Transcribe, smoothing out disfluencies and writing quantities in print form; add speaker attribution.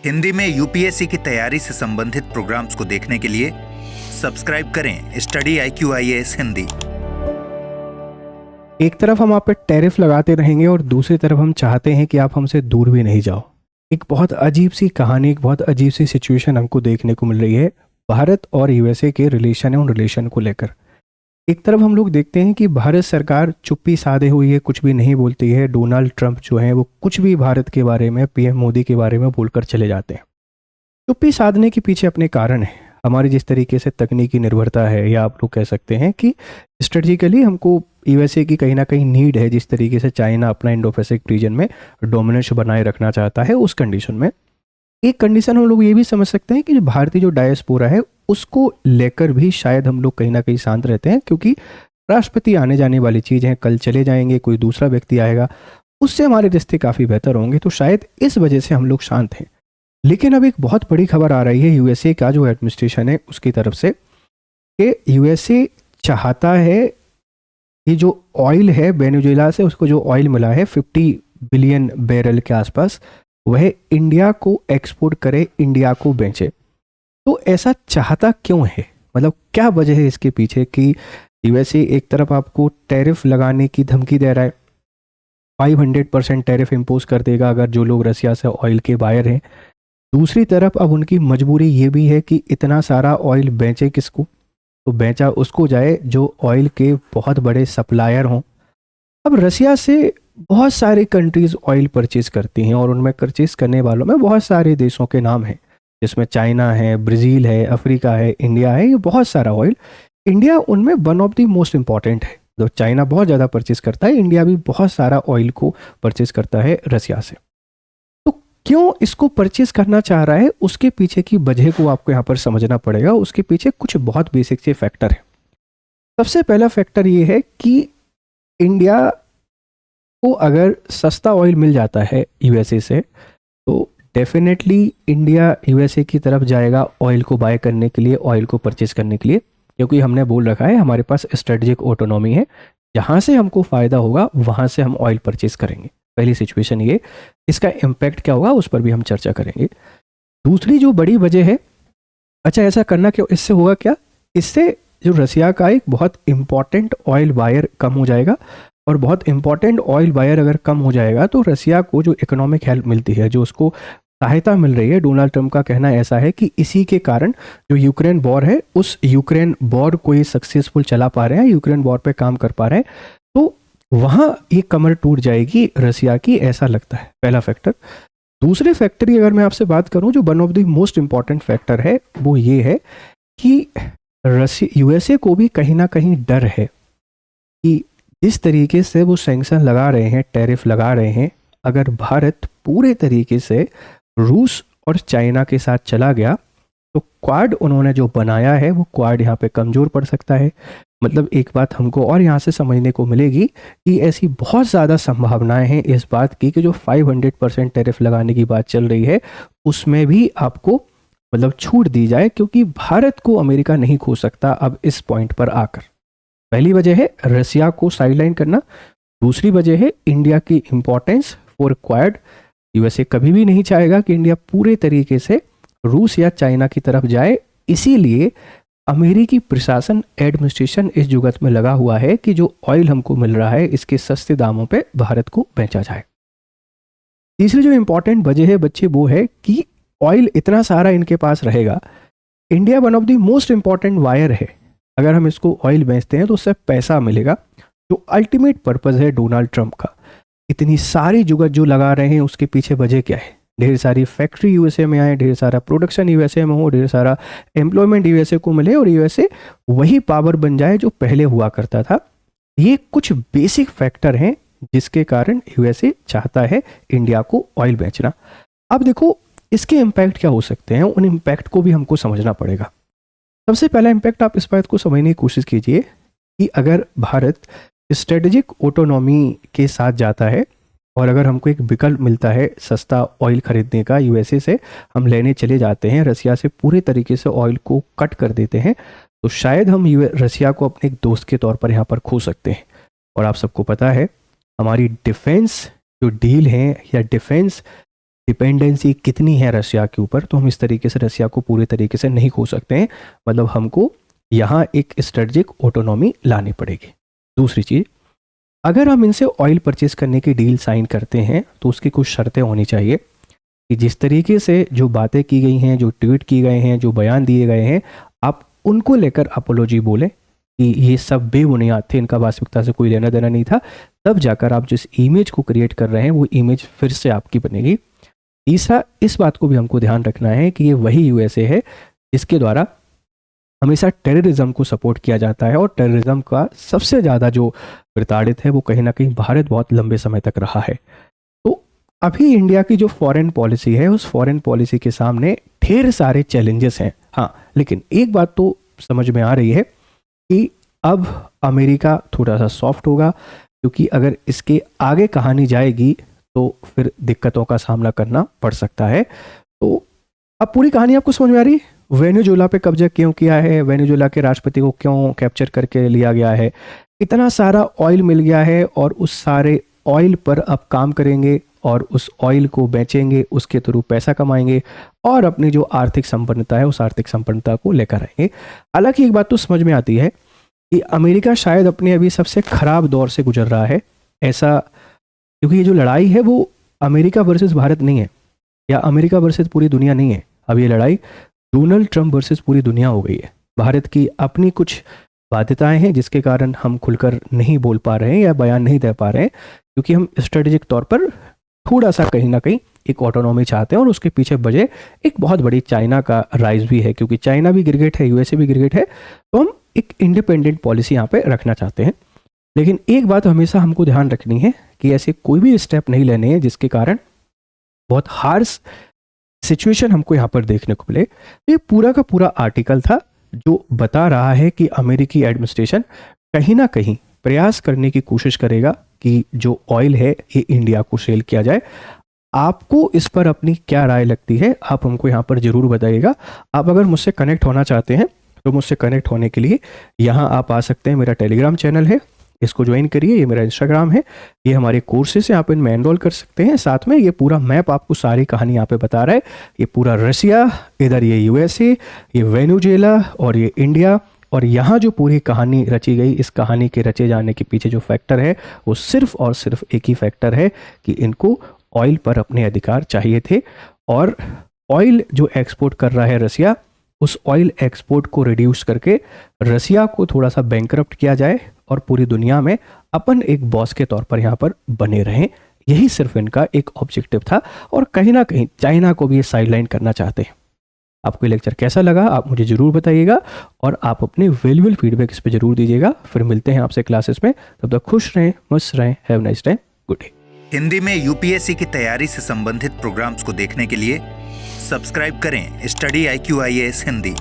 Speaker 1: हिंदी में यूपीएससी की तैयारी से संबंधित प्रोग्राम्स को देखने के लिए सब्सक्राइब करें स्टडी IQIAS हिंदी।
Speaker 2: एक तरफ हम आप पे टैरिफ लगाते रहेंगे और दूसरी तरफ हम चाहते हैं कि आप हमसे दूर भी नहीं जाओ। एक बहुत अजीब सी कहानी, एक बहुत अजीब सी सिचुएशन हमको देखने को मिल रही है भारत और यूएसए के रिलेशन है, उन रिलेशन को लेकर। एक तरफ हम लोग देखते हैं कि भारत सरकार चुप्पी साधे हुई है, कुछ भी नहीं बोलती है। डोनाल्ड ट्रंप जो है वो कुछ भी भारत के बारे में, पीएम मोदी के बारे में बोलकर चले जाते हैं। चुप्पी साधने के पीछे अपने कारण है। हमारी जिस तरीके से तकनीकी निर्भरता है, या आप लोग कह सकते हैं कि स्ट्रेटेजिकली हमको यूएसए की कहीं ना कहीं नीड है। जिस तरीके से चाइना अपना इंडो पैसिफिक रीजन में डोमिनेंस बनाए रखना चाहता है, उस कंडीशन में एक कंडीशन हम लोग ये भी समझ सकते हैं कि जो भारतीय जो डायस्पोरा है उसको लेकर भी शायद हम लोग कहीं ना कहीं शांत रहते हैं, क्योंकि राष्ट्रपति आने जाने वाली चीज़ है, कल चले जाएंगे, कोई दूसरा व्यक्ति आएगा, उससे हमारे रिश्ते काफ़ी बेहतर होंगे, तो शायद इस वजह से हम लोग शांत हैं। लेकिन अब एक बहुत बड़ी खबर आ रही है यूएसए का जो एडमिनिस्ट्रेशन है उसकी तरफ से, कि यूएसए चाहता है कि जो ऑयल है वेनेजुएला से उसको जो ऑयल मिला है 50 बिलियन बैरल के आसपास, वह इंडिया को एक्सपोर्ट करे, इंडिया को बेचे। तो ऐसा चाहता क्यों है? मतलब क्या वजह है इसके पीछे कि यूएसए एक तरफ आपको टैरिफ लगाने की धमकी दे रहा है, 500% टैरिफ इम्पोज कर देगा अगर जो लोग रसिया से ऑयल के बायर हैं। दूसरी तरफ अब उनकी मजबूरी ये भी है कि इतना सारा ऑयल बेचे किसको? तो बेचा उसको जाए जो ऑयल के बहुत बड़े सप्लायर हों। अब रसिया से बहुत सारी कंट्रीज ऑयल परचेज करती हैं और उनमें परचेज करने वालों में बहुत सारे देशों के नाम हैं, जिसमें चाइना है, ब्राज़ील है, अफ्रीका है, इंडिया है। ये बहुत सारा ऑयल, इंडिया उनमें one of the most important है। तो चाइना बहुत ज़्यादा परचेज करता है, इंडिया भी बहुत सारा ऑयल को परचेज करता है रसिया से। तो क्यों इसको परचेज करना चाह रहा है, उसके पीछे की वजह को आपको यहाँ पर समझना पड़ेगा। उसके पीछे कुछ बहुत बेसिक से फैक्टर है। सबसे पहला फैक्टर ये है कि इंडिया को अगर सस्ता ऑयल मिल जाता है यूएसए से, तो डेफिनेटली इंडिया यूएसए की तरफ जाएगा ऑयल को बाय करने के लिए, ऑयल को परचेज करने के लिए, क्योंकि हमने बोल रखा है हमारे पास स्ट्रेटेजिक ऑटोनॉमी है, जहाँ से हमको फ़ायदा होगा वहाँ से हम ऑयल परचेज करेंगे। पहली सिचुएशन ये। इसका इम्पैक्ट क्या होगा उस पर भी हम चर्चा करेंगे। दूसरी जो बड़ी वजह है, अच्छा ऐसा करना क्यों, इससे होगा क्या? इससे जो रसिया का एक बहुत इंपॉर्टेंट ऑयल बायर कम हो जाएगा, और बहुत इंपॉर्टेंट ऑयल बायर अगर कम हो जाएगा तो रसिया को जो इकोनॉमिक हेल्प मिलती है, जो उसको सहायता मिल रही है, डोनाल्ड ट्रंप का कहना ऐसा है कि इसी के कारण जो यूक्रेन वॉर है, उस यूक्रेन वॉर को ये सक्सेसफुल चला पा रहे हैं, यूक्रेन वॉर पे काम कर पा रहे हैं, तो वहाँ एक कमर टूट जाएगी रसिया की, ऐसा लगता है। पहला फैक्टर। दूसरे फैक्टर की अगर मैं आपसे बात करूँ, जो one of the most important factor है, वो ये है कि यूएसए को भी कहीं ना कहीं डर है कि जिस तरीके से वो सैंक्शन लगा रहे हैं, टैरिफ लगा रहे हैं, अगर भारत पूरे तरीके से रूस और चाइना के साथ चला गया तो क्वाड उन्होंने जो बनाया है वो क्वाड यहाँ पे कमज़ोर पड़ सकता है। मतलब एक बात हमको और यहाँ से समझने को मिलेगी कि ऐसी बहुत ज़्यादा संभावनाएं हैं इस बात की कि जो 500% टैरिफ लगाने की बात चल रही है उसमें भी आपको मतलब छूट दी जाए, क्योंकि भारत को अमेरिका नहीं खो सकता अब इस पॉइंट पर आकर। पहली वजह है रसिया को साइडलाइन करना। दूसरी वजह है इंडिया की इंपॉर्टेंस फॉर क्वाड। यूएसए कभी भी नहीं चाहेगा कि इंडिया पूरे तरीके से रूस या चाइना की तरफ जाए, इसीलिए अमेरिकी प्रशासन, एडमिनिस्ट्रेशन इस जुगत में लगा हुआ है कि जो ऑयल हमको मिल रहा है इसके सस्ते दामों पे भारत को बेचा जाए। तीसरी जो इंपॉर्टेंट वजह है बच्चे, वो है कि ऑयल इतना सारा इनके पास रहेगा, India one of the most important wire है। अगर हम इसको ऑयल बेचते हैं तो उससे पैसा मिलेगा, जो अल्टीमेट पर्पस है डोनाल्ड ट्रंप का। इतनी सारी जुगत जो लगा रहे हैं उसके पीछे वजह क्या है? ढेर सारी फैक्ट्री यूएसए में आए, ढेर सारा प्रोडक्शन यूएसए में हो, ढेर सारा एम्प्लॉयमेंट यूएसए को मिले और यूएसए वही पावर बन जाए जो पहले हुआ करता था। ये कुछ बेसिक फैक्टर हैं जिसके कारण यूएसए चाहता है इंडिया को ऑयल बेचना। अब देखो इसके इम्पैक्ट क्या हो सकते हैं, उन इम्पैक्ट को भी हमको समझना पड़ेगा। सबसे पहला इम्पैक्ट, आप इस बात को समझने की कोशिश कीजिए कि अगर भारत स्ट्रेटेजिक ऑटोनॉमी के साथ जाता है और अगर हमको एक विकल्प मिलता है सस्ता ऑयल खरीदने का यूएसए से, हम लेने चले जाते हैं, रसिया से पूरे तरीके से ऑयल को कट कर देते हैं, तो शायद हम रसिया को अपने एक दोस्त के तौर पर यहाँ पर खो सकते हैं। और आप सबको पता है हमारी डिफेंस जो डील है या डिफेंस डिपेंडेंसी कितनी है रशिया के ऊपर, तो हम इस तरीके से रशिया को पूरे तरीके से नहीं खो सकते हैं। मतलब हमको यहाँ एक स्ट्रेटजिक ऑटोनॉमी लानी पड़ेगी। दूसरी चीज़, अगर हम इनसे ऑयल परचेज करने की डील साइन करते हैं तो उसकी कुछ शर्तें होनी चाहिए कि जिस तरीके से जो बातें की गई हैं, जो ट्वीट किए गए हैं, जो बयान दिए गए हैं, आप उनको लेकर अपोलॉजी बोलें कि ये सब बेबुनियाद थे, इनका वास्तविकता से कोई लेना देना नहीं था। तब जाकर आप जिस इमेज को क्रिएट कर रहे हैं वो इमेज फिर से आपकी बनेगी। तीसरा, इस बात को भी हमको ध्यान रखना है कि ये वही यूएसए है जिसके द्वारा हमेशा टेररिज्म को सपोर्ट किया जाता है, और टेररिज्म का सबसे ज़्यादा जो प्रताड़ित है वो कहीं ना कहीं भारत बहुत लंबे समय तक रहा है। तो अभी इंडिया की जो फॉरेन पॉलिसी है, उस फॉरेन पॉलिसी के सामने ढेर सारे चैलेंजेस हैं। हाँ, लेकिन एक बात तो समझ में आ रही है कि अब अमेरिका थोड़ा सा सॉफ्ट होगा, क्योंकि अगर इसके आगे कहानी जाएगी तो फिर दिक्कतों का सामना करना पड़ सकता है। तो अब पूरी कहानी आपको समझ में आ रही है? वेनेजुएला पे कब्जा क्यों किया है, वेनेजुएला के राष्ट्रपति को क्यों कैप्चर करके लिया गया है, इतना सारा ऑयल मिल गया है, और उस सारे ऑयल पर अब काम करेंगे और उस ऑयल को बेचेंगे, उसके थ्रू पैसा कमाएंगे और अपनी जो आर्थिक संपन्नता है उस आर्थिक संपन्नता को लेकर आएंगे। हालांकि एक बात तो समझ में आती है कि अमेरिका शायद अपने अभी सबसे खराब दौर से गुजर रहा है, ऐसा, क्योंकि ये जो लड़ाई है वो अमेरिका वर्सेस भारत नहीं है, या अमेरिका वर्सेस पूरी दुनिया नहीं है। अब ये लड़ाई डोनाल्ड ट्रंप वर्सेस पूरी दुनिया हो गई है। भारत की अपनी कुछ बाध्यताएं हैं जिसके कारण हम खुलकर नहीं बोल पा रहे हैं या बयान नहीं दे पा रहे हैं, क्योंकि हम स्ट्रेटेजिक तौर पर थोड़ा सा कहीं ना कहीं एक ऑटोनॉमी चाहते हैं, और उसके पीछे वजह एक बहुत बड़ी चाइना का राइज भी है, क्योंकि चाइना भी गिरगिट है, यूएसए भी गिरगिट है, तो हम एक इंडिपेंडेंट पॉलिसी यहाँ पे रखना चाहते हैं। लेकिन एक बात हमेशा हमको ध्यान रखनी है कि ऐसे कोई भी स्टेप नहीं लेने हैं जिसके कारण बहुत हार्श सिचुएशन हमको यहाँ पर देखने को मिले। ये पूरा का पूरा आर्टिकल था जो बता रहा है कि अमेरिकी एडमिनिस्ट्रेशन कहीं ना कहीं प्रयास करने की कोशिश करेगा कि जो ऑयल है ये इंडिया को सेल किया जाए। आपको इस पर अपनी क्या राय लगती है, आप हमको यहाँ पर जरूर बताइएगा। आप अगर मुझसे कनेक्ट होना चाहते हैं तो मुझसे कनेक्ट होने के लिए यहाँ आप आ सकते हैं। मेरा टेलीग्राम चैनल है, इसको ज्वाइन करिए। ये मेरा इंस्टाग्राम है, ये हमारे कोर्सेस हैं, आप इनमें एनरोल कर सकते हैं। साथ में ये पूरा मैप आपको सारी कहानी यहाँ पे बता रहा है। ये पूरा रशिया, इधर ये यूएसए, ये वेनेजुएला और ये इंडिया, और यहाँ जो पूरी कहानी रची गई, इस कहानी के रचे जाने के पीछे जो फैक्टर है वो सिर्फ और सिर्फ एक ही फैक्टर है कि इनको ऑयल पर अपने अधिकार चाहिए थे, और ऑयल जो एक्सपोर्ट कर रहा है रसिया, उस ऑयल एक्सपोर्ट को रिड्यूस करके रसिया को थोड़ा सा बैंकरप्ट किया जाए और पूरी दुनिया में अपन एक बॉस के तौर पर यहाँ पर बने रहें। यही सिर्फ इनका एक ऑब्जेक्टिव था, और कहीं ना कहीं चाइना को भी ये साइडलाइन करना चाहते हैं। आपको ये लेक्चर कैसा लगा आप मुझे ज़रूर बताइएगा, और आप अपने वैल्यूएबल फीडबैक इस पर जरूर दीजिएगा। फिर मिलते हैं आपसे क्लासेस में, तब तक खुश रहें, मस्त रहें, have nice time, good day.
Speaker 1: Hindi में यूपीएससी की तैयारी से संबंधित प्रोग्राम्स को देखने के लिए सब्सक्राइब करें स्टडी IQ IAS हिंदी।